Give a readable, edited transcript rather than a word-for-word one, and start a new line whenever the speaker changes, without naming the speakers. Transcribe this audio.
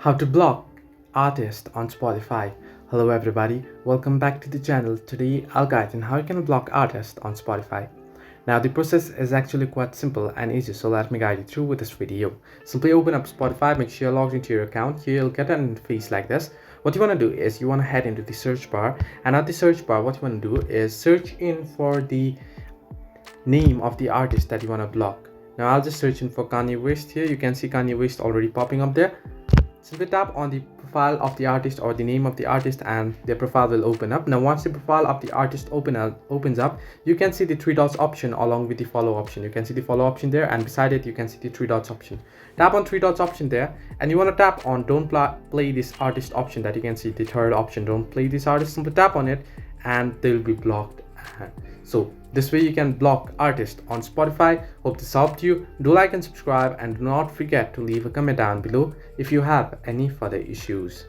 How to block artists on Spotify. Hello everybody, welcome back to the channel. Today I'll guide on how you can block artists on Spotify. Now the process is actually quite simple and easy, so let me guide you through with this video. Simply open up Spotify, make sure you're logged into your account. Here you'll get an interface like this. What you want to do is you want to head into the search bar, and at the search bar what you want to do is search in for the name of the artist that you want to block. Now I'll just search in for Kanye West. Here you can see Kanye West already popping up there. Simply tap on the profile of the artist or the name of the artist and their profile will open up. Now once the profile of the artist opens up, you can see the three dots option along with the follow option. You can see the follow option there, and beside it you can see the three dots option. Tap on three dots option there, and you want to tap on don't play this artist option that you can see, the third option, don't play this artist. Simply tap on it and they'll be blocked. So this way you can block artists on Spotify. Hope this helped you. Do like and subscribe, and do not forget to leave a comment down below if you have any further issues.